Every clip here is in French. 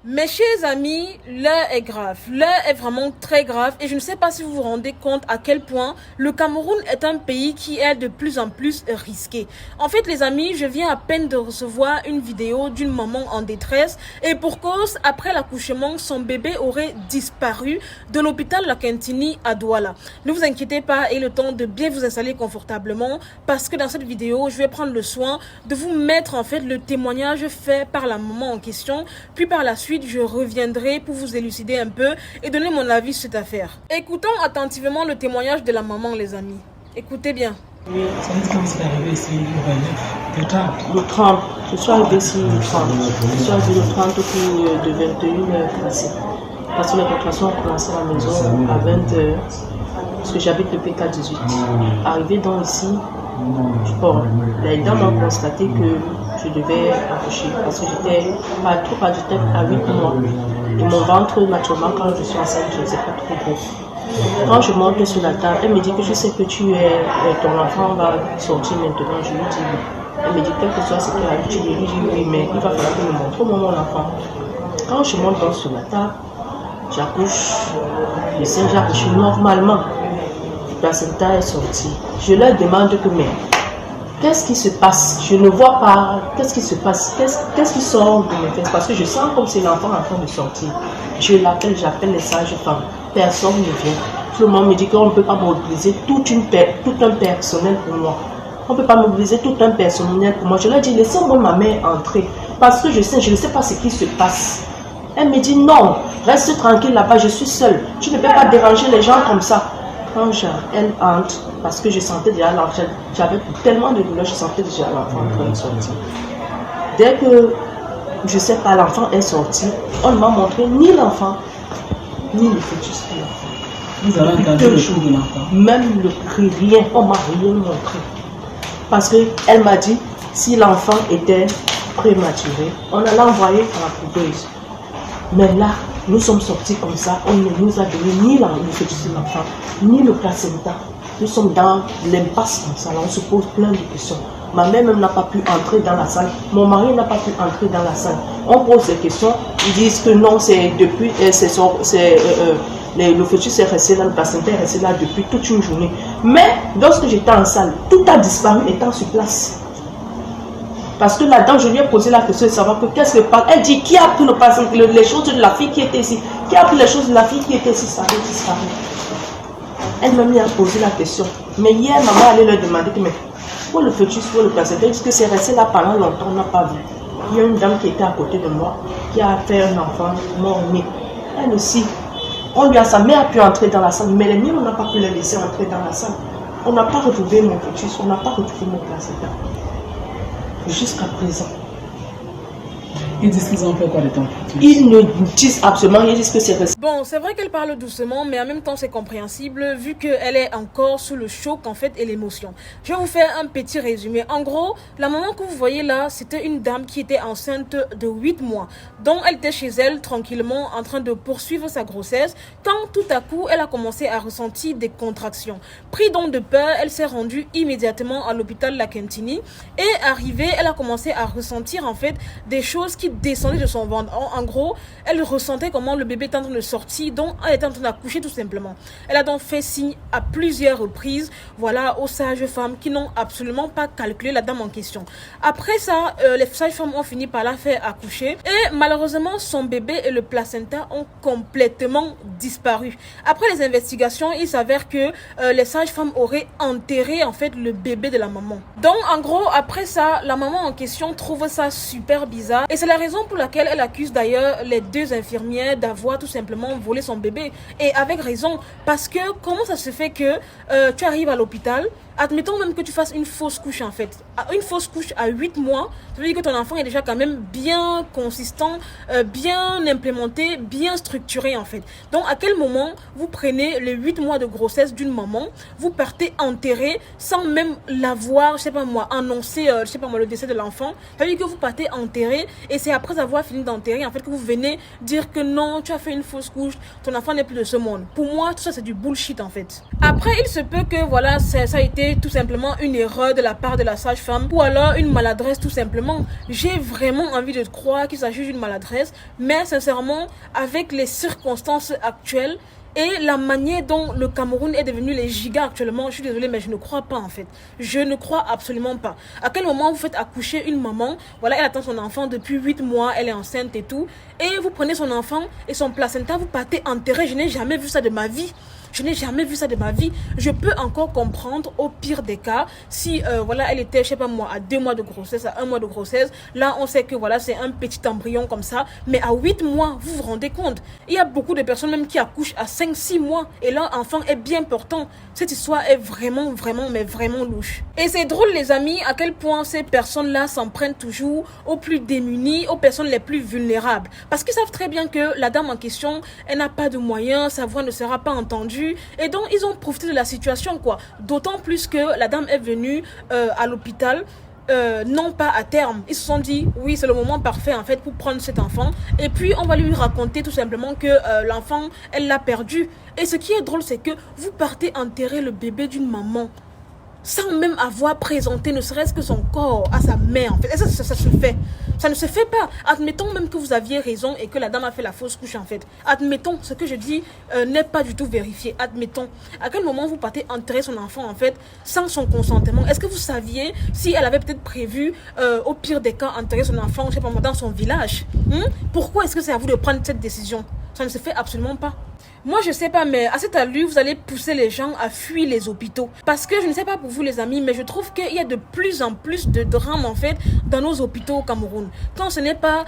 Mes chers amis, l'heure est grave. L'heure est vraiment très grave et je ne sais pas si vous vous rendez compte à quel point le Cameroun est un pays qui est de plus en plus risqué. En fait, les amis, je viens à peine de recevoir une vidéo d'une maman en détresse et pour cause, après l'accouchement, son bébé aurait disparu de l'hôpital La Quintini à Douala. Ne vous inquiétez pas, ayez le temps de bien vous installer confortablement parce que dans cette vidéo, je vais prendre le soin de vous mettre en fait le témoignage fait par la maman en question, puis par la suite, je reviendrai pour vous élucider un peu et donner mon avis sur cette affaire. Écoutons attentivement le témoignage de la maman, les amis. Écoutez bien. Oui, ça veut dire quand c'est arrivé ici, le 30. Le 30, je suis arrivé ici le 30. Je suis arrivé le 30 au cours de 21h passé. Parce que les contractions ont commencé à la maison à 20h. Parce que j'habite le PK18. Arrivé donc ici, bon, les dames ont constaté que je devais accoucher parce que j'étais pas trop j'étais à 8 mois. Et mon ventre, naturellement, quand je suis enceinte, je ne sais pas trop gros. Quand je monte sur la table, elle me dit que je sais que ton enfant va sortir maintenant. Je lui dis oui. Elle me dit quel que soit ce qu'elle a dit, je lui dis oui, mais il va falloir que je montre mon enfant. Quand je monte donc sur la table, j'accouche, le sein j'ai accouché normalement. Le placenta est sorti. Je leur demande que mais qu'est-ce qui se passe? Je ne vois pas. Qu'est-ce qui se passe? Qu'est-ce qui sort de mes fesses? Parce que je sens comme si l'enfant est en train de sortir. Je l'appelle, j'appelle les sages-femmes. Personne ne vient. Tout le monde me dit qu'on ne peut pas mobiliser tout un personnel pour moi. On ne peut pas mobiliser tout un personnel pour moi. Je leur dis, laissez-moi ma mère entrer. Parce que je ne sais pas ce qui se passe. Elle me dit, non, reste tranquille là-bas, je suis seule. Tu ne peux pas déranger les gens comme ça. Quand elle entre, parce que je sentais déjà l'enfant, j'avais tellement de douleur, je sentais déjà l'enfant en train de sortir. Dès que, je sais pas, l'enfant est sorti, on ne m'a montré ni l'enfant, ni le fœtus de l'enfant. Vous avez entendu le cri de l'enfant? Même le cri, rien, on m'a rien montré. Parce qu'elle m'a dit, si l'enfant était prématuré, on allait l'envoyer à la couveuse. Mais là, nous sommes sortis comme ça, on ne nous a donné ni le fœtus de l'enfant, ni le placenta. Nous sommes dans l'impasse comme ça, là, on se pose plein de questions. Ma mère même n'a pas pu entrer dans la salle, mon mari n'a pas pu entrer dans la salle. On pose des questions, ils disent que non, c'est depuis, le fœtus est resté là, le placenta est resté là depuis toute une journée. Mais lorsque j'étais en salle, tout a disparu étant sur place. Parce que là-dedans, je lui ai posé la question de savoir que qu'est-ce que passe. Elle dit, qui a pris les choses de la fille qui était ici? Qui a pris les choses de la fille qui était ici? Ça avait disparu. Elle m'a mis à poser la question. Mais hier, maman allait leur demander que, mais pour le fœtus, pour le placenta, est-ce que c'est resté là pendant longtemps? On n'a pas vu. Il y a une dame qui était à côté de moi, qui a fait un enfant mort-né. Elle aussi, sa mère a pu entrer dans la salle, mais les miens, on n'a pas pu les laisser entrer dans la salle. On n'a pas retrouvé mon fœtus, on n'a pas retrouvé mon placenta. Jusqu'à présent. Ils disent qu'ils ont fait quoi de ton fœtus? Ils ne disent absolument, ils disent que c'est resté. Bon, c'est vrai qu'elle parle doucement, mais en même temps c'est compréhensible vu qu'elle est encore sous le choc en fait et l'émotion. Je vais vous faire un petit résumé. En gros, la maman que vous voyez là, c'était une dame qui était enceinte de 8 mois. Donc elle était chez elle tranquillement en train de poursuivre sa grossesse quand tout à coup elle a commencé à ressentir des contractions. Pris donc de peur, elle s'est rendue immédiatement à l'hôpital La Quintini et arrivée, elle a commencé à ressentir en fait des choses qui descendaient de son ventre. En gros, elle ressentait comment le bébé était en train de sortir, donc elle était en train d'accoucher tout simplement. Elle a donc fait signe à plusieurs reprises, voilà, aux sages-femmes qui n'ont absolument pas calculé la dame en question. Après ça, les sages-femmes ont fini par la faire accoucher et malheureusement, son bébé et le placenta ont complètement disparu. Après les investigations, il s'avère que les sages-femmes auraient enterré en fait le bébé de la maman. Donc en gros, après ça, la maman en question trouve ça super bizarre et c'est la raison pour laquelle elle accuse d'ailleurs les deux infirmières d'avoir tout simplement volé son bébé. Et avec raison, parce que comment ça se fait que tu arrives à l'hôpital, admettons même que tu fasses une fausse couche en fait. Une fausse couche à 8 mois, ça veut dire que ton enfant est déjà quand même bien consistant, bien implémenté, bien structuré en fait. Donc à quel moment vous prenez les 8 mois de grossesse d'une maman, vous partez enterrer sans même l'avoir, je sais pas moi, annoncé, je sais pas moi, le décès de l'enfant. Ça veut dire que vous partez enterrer et c'est après avoir fini d'enterrer en fait que vous venez dire que non, tu as fait une fausse couche, ton enfant n'est plus de ce monde. Pour moi, tout ça c'est du bullshit en fait. Après, il se peut que voilà, ça a été été tout simplement une erreur de la part de la sage-femme ou alors une maladresse tout simplement. J'ai vraiment envie de croire qu'il s'agit d'une maladresse, mais sincèrement, avec les circonstances actuelles, et la manière dont le Cameroun est devenu les gigas actuellement, je suis désolée, mais je ne crois pas en fait. Je ne crois absolument pas. À quel moment vous faites accoucher une maman, voilà, elle attend son enfant depuis 8 mois, elle est enceinte et tout, et vous prenez son enfant et son placenta, vous partez enterrer. Je n'ai jamais vu ça de ma vie. Je n'ai jamais vu ça de ma vie. Je peux encore comprendre au pire des cas si voilà, elle était, je sais pas moi, à 2 mois de grossesse, à 1 mois de grossesse. Là, on sait que voilà, c'est un petit embryon comme ça. Mais à 8 mois, vous vous rendez compte, il y a beaucoup de personnes même qui accouchent à 5-6 mois et leur enfant est bien portant. Cette histoire est vraiment, mais vraiment louche. Et c'est drôle les amis, à quel point ces personnes-là s'en prennent toujours aux plus démunis, aux personnes les plus vulnérables. Parce qu'ils savent très bien que la dame en question, elle n'a pas de moyens, sa voix ne sera pas entendue. Et donc ils ont profité de la situation quoi. D'autant plus que la dame est venue à l'hôpital non pas à terme. Ils se sont dit oui, c'est le moment parfait en fait pour prendre cet enfant et puis on va lui raconter tout simplement que l'enfant elle l'a perdu. Et ce qui est drôle, c'est que vous partez enterrer le bébé d'une maman sans même avoir présenté ne serait-ce que son corps à sa mère en fait. Et ça se fait. Ça ne se fait pas. Admettons même que vous aviez raison et que la dame a fait la fausse couche en fait. Admettons, ce que je dis n'est pas du tout vérifié. Admettons. À quel moment vous partez enterrer son enfant en fait sans son consentement? Est-ce que vous saviez si elle avait peut-être prévu au pire des cas enterrer son enfant, je sais pas moi, dans son village? Pourquoi est-ce que c'est à vous de prendre cette décision? Ça ne se fait absolument pas. Moi, je sais pas, mais à cette allure, vous allez pousser les gens à fuir les hôpitaux. Parce que je ne sais pas pour vous, les amis, mais je trouve qu'il y a de plus en plus de drames, en fait, dans nos hôpitaux au Cameroun. Quand ce n'est pas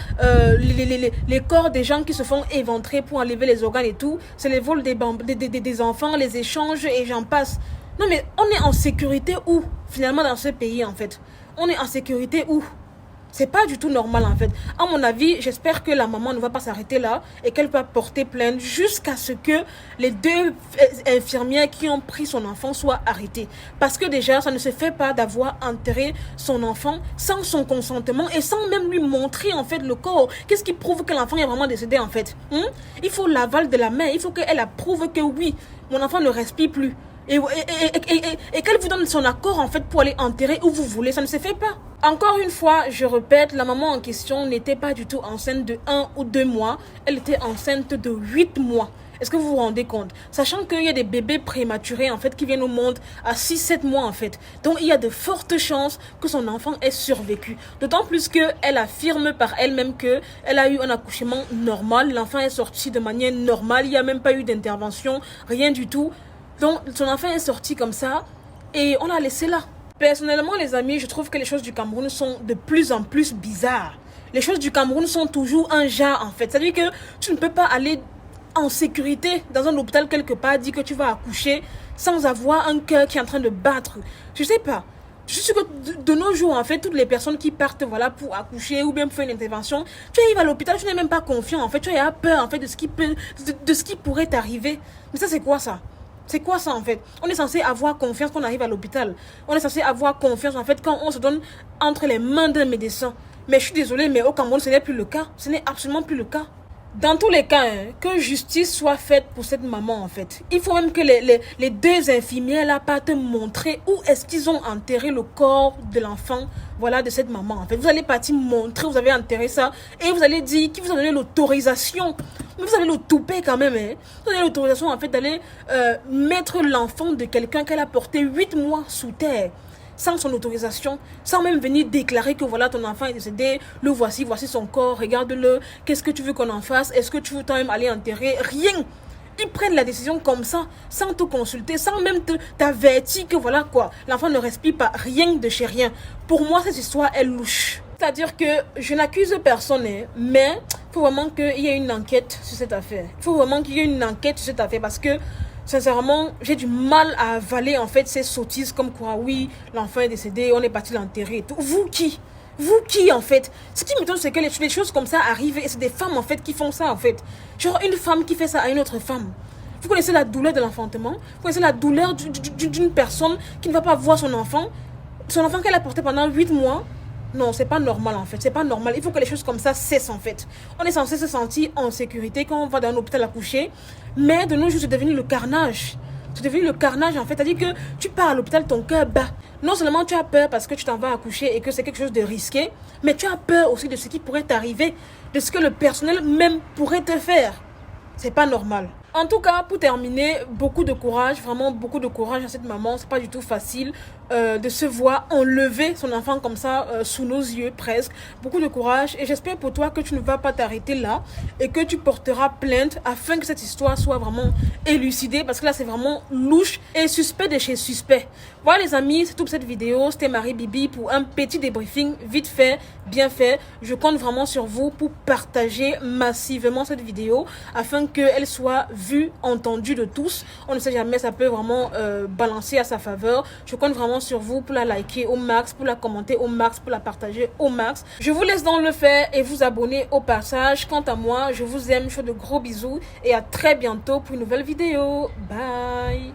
les corps des gens qui se font éventrer pour enlever les organes et tout, c'est les vols des enfants, les échanges et j'en passe. Non, mais on est en sécurité où, finalement, dans ce pays, en fait? On est en sécurité où? C'est pas du tout normal en fait. À mon avis, j'espère que la maman ne va pas s'arrêter là et qu'elle va porter plainte jusqu'à ce que les 2 infirmières qui ont pris son enfant soient arrêtées. Parce que déjà, ça ne se fait pas d'avoir enterré son enfant sans son consentement et sans même lui montrer en fait le corps. Qu'est-ce qui prouve que l'enfant est vraiment décédé en fait? Il faut l'aval de la mère. Il faut qu'elle approuve que oui, mon enfant ne respire plus. Et qu'elle vous donne son accord en fait pour aller enterrer où vous voulez. Ça ne se fait pas. Encore une fois, je répète, la maman en question n'était pas du tout enceinte de 1 ou 2 mois. Elle était enceinte de 8 mois. Est-ce que vous vous rendez compte? Sachant qu'il y a des bébés prématurés en fait qui viennent au monde à 6-7 mois en fait. Donc il y a de fortes chances que son enfant ait survécu. D'autant plus qu'elle affirme par elle-même qu'elle a eu un accouchement normal. L'enfant est sorti de manière normale. Il n'y a même pas eu d'intervention, rien du tout. Donc son enfant est sorti comme ça et on l'a laissé là. Personnellement les amis, je trouve que les choses du Cameroun sont de plus en plus bizarres. Les choses du Cameroun sont toujours un genre en fait. C'est-à-dire que tu ne peux pas aller en sécurité dans un hôpital quelque part, dire que tu vas accoucher sans avoir un cœur qui est en train de battre. Je sais pas. Je suis sûre que de nos jours, en fait, toutes les personnes qui partent voilà, pour accoucher ou bien pour faire une intervention, tu arrives à l'hôpital, tu n'es même pas confiant. En fait, tu as peur en fait, de ce qui pourrait t'arriver. Mais ça, c'est quoi ça? C'est quoi ça en fait? On est censé avoir confiance quand on arrive à l'hôpital. On est censé avoir confiance en fait quand on se donne entre les mains d'un médecin. Mais je suis désolée, mais au Cameroun, ce n'est plus le cas. Ce n'est absolument plus le cas. Dans tous les cas, que justice soit faite pour cette maman en fait. Il faut même que les 2 infirmières là partent montrer où est-ce qu'ils ont enterré le corps de l'enfant, voilà, de cette maman en fait. Vous allez partir montrer, vous avez enterré ça et vous allez dire qui vous a donné l'autorisation. Mais vous allez le touper quand même, Vous avez l'autorisation en fait d'aller mettre l'enfant de quelqu'un qu'elle a porté 8 mois sous terre. Sans son autorisation, sans même venir déclarer que voilà ton enfant est décédé, le voici son corps, regarde-le, qu'est-ce que tu veux qu'on en fasse, est-ce que tu veux quand même aller enterrer, rien. Ils prennent la décision comme ça, sans te consulter, sans même t'avertir que voilà quoi, l'enfant ne respire pas, rien de chez rien. Pour moi, cette histoire est louche. C'est-à-dire que je n'accuse personne, mais il faut vraiment qu'il y ait une enquête sur cette affaire. Il faut vraiment qu'il y ait une enquête sur cette affaire parce que sincèrement, j'ai du mal à avaler en fait ces sottises comme quoi oui, l'enfant est décédé, on est parti l'enterrer et tout. Vous qui en fait? Ce qui m'étonne, c'est que les choses comme ça arrivent et c'est des femmes en fait qui font ça en fait. Genre une femme qui fait ça à une autre femme. Vous connaissez la douleur de l'enfantement? Vous connaissez la douleur d'une personne qui ne va pas voir son enfant qu'elle a porté pendant 8 mois? Non, c'est pas normal en fait, c'est pas normal. Il faut que les choses comme ça cessent en fait. On est censé se sentir en sécurité quand on va dans un hôpital accoucher, mais de nos jours c'est devenu le carnage. C'est devenu le carnage en fait. C'est-à-dire que tu pars à l'hôpital, ton cœur bat. Non seulement tu as peur parce que tu t'en vas accoucher et que c'est quelque chose de risqué, mais tu as peur aussi de ce qui pourrait t'arriver, de ce que le personnel même pourrait te faire. C'est pas normal. En tout cas, pour terminer, beaucoup de courage, vraiment beaucoup de courage à cette maman. C'est pas du tout facile de se voir enlever son enfant comme ça sous nos yeux presque. Beaucoup de courage et j'espère pour toi que tu ne vas pas t'arrêter là et que tu porteras plainte afin que cette histoire soit vraiment élucidée parce que là c'est vraiment louche et suspect de chez suspect. Voilà les amis, c'est tout pour cette vidéo. C'était Marie Bibi pour un petit débriefing vite fait, bien fait. Je compte vraiment sur vous pour partager massivement cette vidéo afin qu'elle soit vue, entendue de tous. On ne sait jamais, ça peut vraiment balancer à sa faveur. Je compte vraiment sur vous pour la liker au max, pour la commenter au max, pour la partager au max. Je vous laisse donc le faire et vous abonner au passage. Quant à moi, je vous aime, je vous fais de gros bisous et à très bientôt pour une nouvelle vidéo. Bye.